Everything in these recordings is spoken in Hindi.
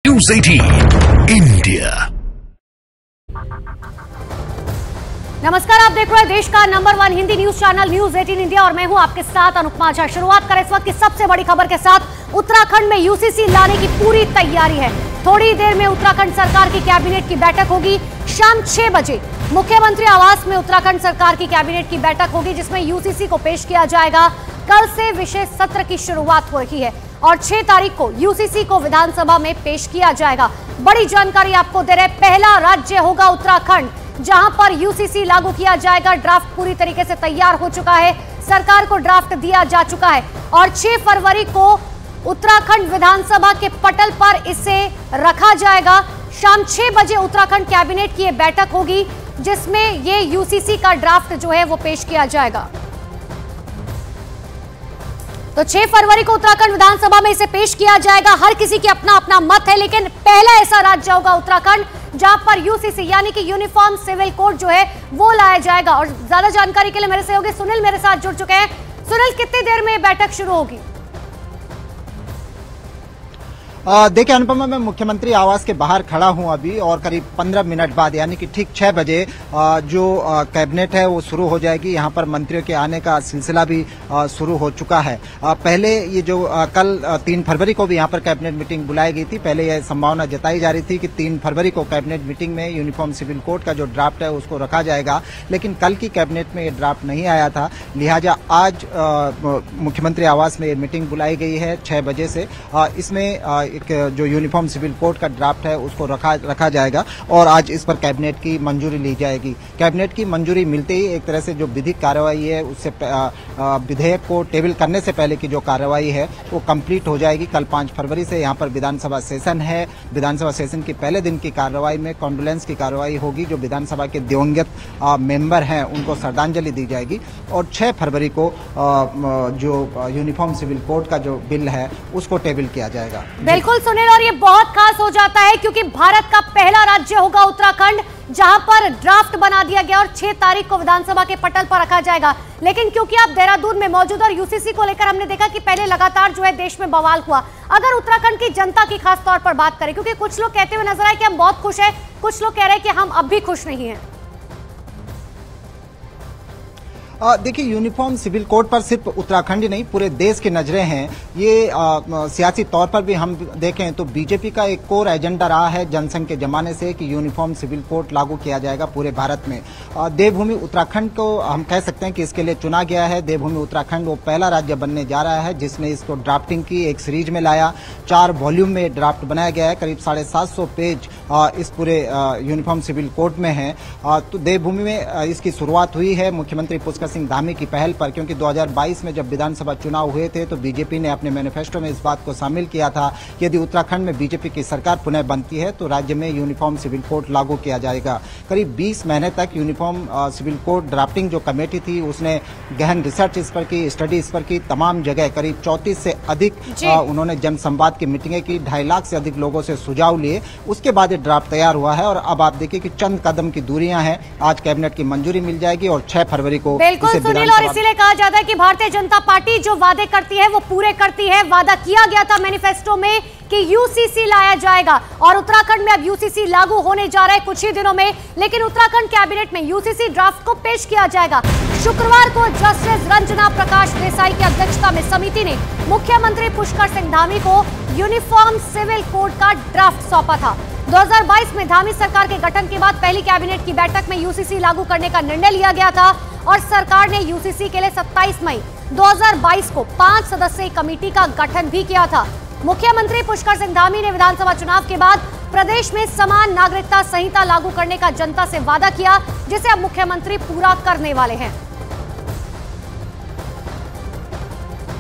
News 18 India. नमस्कार, आप देख रहे हैं देश का number 1 Hindi news channel news 18 India और मैं हूं आपके साथ अनुपमा झा। शुरुआत करें इस वक्त की सबसे बड़ी खबर के साथ। उत्तराखंड में यूसीसी लाने की पूरी तैयारी है। थोड़ी देर में उत्तराखंड सरकार की कैबिनेट की बैठक होगी। शाम 6 बजे मुख्यमंत्री आवास में उत्तराखंड सरकार की कैबिनेट की बैठक होगी, जिसमें यूसीसी को पेश किया जाएगा। कल से विशेष सत्र की शुरुआत हो रही है और 6 तारीख को यूसीसी को विधानसभा में पेश किया जाएगा। बड़ी जानकारी आपको दे रहे, पहला राज्य होगा उत्तराखंड जहां पर यूसीसी लागू किया जाएगा। ड्राफ्ट पूरी तरीके से तैयार हो चुका है, सरकार को ड्राफ्ट दिया जा चुका है और 6 फरवरी को उत्तराखंड विधानसभा के पटल पर इसे रखा जाएगा। शाम 6 बजे उत्तराखंड कैबिनेट की यह बैठक होगी, जिसमें ये यूसीसी का ड्राफ्ट जो है वो पेश किया जाएगा। तो 6 फरवरी को उत्तराखंड विधानसभा में इसे पेश किया जाएगा। हर किसी की अपना अपना मत है, लेकिन पहला ऐसा राज्य होगा उत्तराखंड जहां पर यूसीसी यानी कि यूनिफॉर्म सिविल कोड जो है वो लाया जाएगा। और ज्यादा जानकारी के लिए मेरे सहयोगी सुनील मेरे साथ जुड़ चुके हैं। सुनील, कितनी देर में ये बैठक शुरू होगी? देखिए अनुपमा, मैं मुख्यमंत्री आवास के बाहर खड़ा हूं अभी और करीब 15 मिनट बाद यानी कि ठीक 6 बजे जो कैबिनेट है वो शुरू हो जाएगी। यहां पर मंत्रियों के आने का सिलसिला भी शुरू हो चुका है। पहले ये जो कल 3 फरवरी को भी यहां पर कैबिनेट मीटिंग बुलाई गई थी। पहले यह संभावना जताई जा रही थी कि 3 फरवरी को कैबिनेट मीटिंग में यूनिफॉर्म सिविल कोड का जो ड्राफ्ट है उसको रखा जाएगा, लेकिन कल की कैबिनेट में ये ड्राफ्ट नहीं आया था। लिहाजा आज मुख्यमंत्री आवास में ये मीटिंग बुलाई गई है 6 बजे से। इसमें एक जो यूनिफॉर्म सिविल कोड का ड्राफ्ट है उसको रखा जाएगा और आज इस पर कैबिनेट की मंजूरी ली जाएगी। कैबिनेट की मंजूरी मिलते ही एक तरह से जो विधिक कार्रवाई है उससे विधेयक को टेबल करने से पहले की जो कार्रवाई है वो कंप्लीट हो जाएगी। कल 5 फरवरी से यहाँ पर विधानसभा सेशन है। विधानसभा सेशन की पहले दिन की कार्रवाई में कॉन्डोलेंस की कार्रवाई होगी। जो विधानसभा के दिवंगत मेंबर हैं उनको श्रद्धांजलि दी जाएगी और 6 फरवरी को जो यूनिफॉर्म सिविल कोड का जो बिल है उसको टेबल किया जाएगा। बिल्कुल सुनील, और ये बहुत खास हो जाता है क्योंकि भारत का पहला राज्य होगा उत्तराखंड जहां पर ड्राफ्ट बना दिया गया और 6 तारीख को विधानसभा के पटल पर रखा जाएगा। लेकिन क्योंकि आप देहरादून में मौजूद और यूसीसी को लेकर हमने देखा कि पहले लगातार जो है देश में बवाल हुआ। अगर उत्तराखंड की जनता की खास तौर पर बात करें, क्योंकि कुछ लोग कहते हुए नजर आए कि हम बहुत खुश हैं, कुछ लोग कह रहे हैं कि हम अब भी खुश नहीं हैं। देखिए, यूनिफॉर्म सिविल कोड पर सिर्फ उत्तराखंड ही नहीं पूरे देश की नजरें हैं। ये सियासी तौर पर भी हम देखें तो बीजेपी का एक कोर एजेंडा रहा है जनसंघ के जमाने से कि यूनिफॉर्म सिविल कोड लागू किया जाएगा पूरे भारत में। देवभूमि उत्तराखंड को हम कह सकते हैं कि इसके लिए चुना गया है। देवभूमि उत्तराखंड वो पहला राज्य बनने जा रहा है जिसने इसको ड्राफ्टिंग की, एक सीरीज में लाया। 4 वॉल्यूम में ड्राफ्ट बनाया गया है। करीब 750 पेज इस पूरे यूनिफॉर्म सिविल कोड में है। तो देवभूमि में इसकी शुरुआत हुई है मुख्यमंत्री पुष्कर सिंह धामी की पहल पर, क्योंकि 2022 में जब विधानसभा चुनाव हुए थे तो बीजेपी ने अपने मैनिफेस्टो में इस बात को शामिल किया था कि यदि उत्तराखंड में बीजेपी की सरकार पुनः बनती है तो राज्य में यूनिफॉर्म सिविल कोड लागू किया जाएगा। करीब 20 महीने तक यूनिफॉर्म सिविल कोड ड्राफ्टिंग जो कमेटी थी उसने गहन रिसर्च इस पर की, स्टडी इस पर की। तमाम जगह करीब 34 से अधिक उन्होंने जनसंवाद की मीटिंगें की। 2.5 लाख से अधिक लोगों से सुझाव लिए। उसके बाद ये ड्राफ्ट तैयार हुआ है और अब आप देखिए कि चंद कदम की दूरियां हैं। आज कैबिनेट की मंजूरी मिल जाएगी और 6 फरवरी को सुनील, और इसीलिए कहा जाता है कि भारतीय जनता पार्टी जो वादे करती है वो पूरे करती है। वादा किया गया था मैनिफेस्टो में कि यूसीसी लाया जाएगा और उत्तराखंड में अब यूसीसी लागू होने जा रहा है कुछ ही दिनों में। लेकिन उत्तराखंड कैबिनेट में यूसीसी ड्राफ्ट को पेश किया जाएगा। शुक्रवार को जस्टिस रंजना प्रकाश देसाई की अध्यक्षता में समिति ने मुख्यमंत्री पुष्कर सिंह धामी को यूनिफॉर्म सिविल कोड का ड्राफ्ट सौंपा था। 2022 में धामी सरकार के गठन के बाद पहली कैबिनेट की बैठक में यूसीसी लागू करने का निर्णय लिया गया था और सरकार ने यूसीसी के लिए 27 मई 2022 को 5 सदस्यीय कमेटी का गठन भी किया था। मुख्यमंत्री पुष्कर सिंह धामी ने विधानसभा चुनाव के बाद प्रदेश में समान नागरिकता संहिता लागू करने का जनता से वादा किया, जिसे अब मुख्यमंत्री पूरा करने वाले हैं।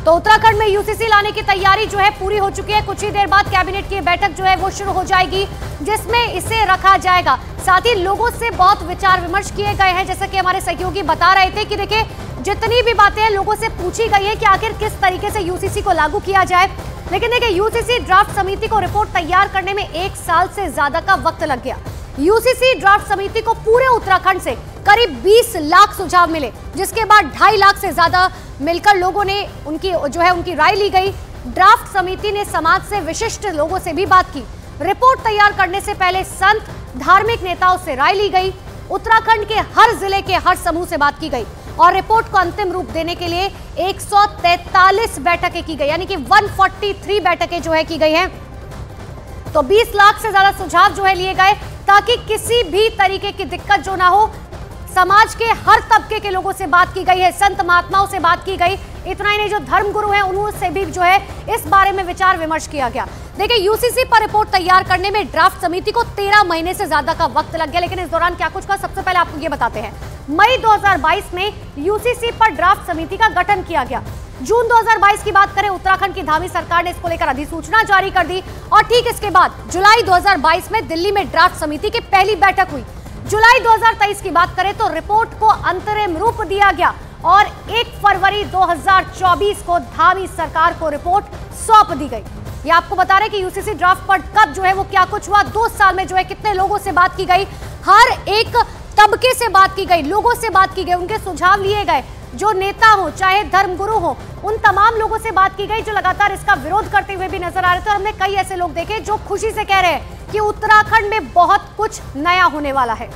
तो उत्तराखंड में यूसीसी लाने की तैयारी जो है पूरी हो चुकी है। कुछ ही देर बाद कैबिनेट की बैठक जो है वो शुरू हो जाएगी, जिसमें इसे रखा जाएगा। साथ ही लोगों से बहुत विचार विमर्श किए गए हैं, जैसा कि हमारे सहयोगी बता रहे थे कि देखिए जितनी भी बातें हैं लोगों से पूछी गई है कि आखिर किस तरीके से यूसीसी को लागू किया जाए। लेकिन देखिए, यूसीसी ड्राफ्ट समिति को रिपोर्ट तैयार करने में 1 साल से ज्यादा का वक्त लग गया। यूसीसी ड्राफ्ट समिति को पूरे उत्तराखंड से करीब 20 लाख सुझाव मिले, जिसके बाद 2.5 लाख से ज्यादा मिलकर लोगों ने उनकी राय ली गई। ड्राफ्ट समिति ने समाज से विशिष्ट लोगों से भी बात की। रिपोर्ट तैयार करने से पहले संत, धार्मिक नेताओं से राय ली गई, उत्तराखंड के हर जिले के हर समूह से बात की गई और रिपोर्ट को अंतिम रूप देने के लिए 143 बैठकें की गई, यानी कि 143 बैठकें जो है की गई हैं। तो 20 लाख से ज्यादा सुझाव जो है लिए गए ताकि किसी भी तरीके की दिक्कत जो ना हो। समाज के हर तबके के लोगों से बात की गई है, संत महात्माओं से बात की गई। इतना ही नहीं, जो धर्मगुरु हैं उनसे भी जो है इस बारे में विचार विमर्श किया गया। देखिए, यूसीसी पर रिपोर्ट तैयार करने में ड्राफ्ट समिति को 13 महीने से ज्यादा का वक्त लग गया, लेकिन इस दौरान क्या कुछ हुआ सबसे पहले आपको ये बताते हैं। मई 2022 में यूसीसी पर ड्राफ्ट समिति का गठन किया गया। जून 2022 की बात करें, उत्तराखंड की धामी सरकार ने इसको लेकर अधिसूचना जारी कर दी और ठीक इसके बाद जुलाई 2022 में दिल्ली में ड्राफ्ट समिति की पहली बैठक हुई। जुलाई 2023 की बात करें तो रिपोर्ट को अंतरिम रूप दिया गया और 1 फरवरी 2024 को धामी सरकार को रिपोर्ट सौंप दी गई। ये आपको बता रहे कि यूसीसी ड्राफ्ट पर कब जो है वो क्या कुछ हुआ, 2 साल में जो है कितने लोगों से बात की गई, हर एक तबके से बात की गई, लोगों से बात की गई, उनके सुझाव लिए गए। जो नेता हो चाहे धर्मगुरु हो, उन तमाम लोगों से बात की गई जो लगातार इसका विरोध करते हुए भी नजर आ रहे थे। और हमने कई ऐसे लोग देखे जो खुशी से कह रहे हैं कि उत्तराखंड में बहुत कुछ नया होने वाला है।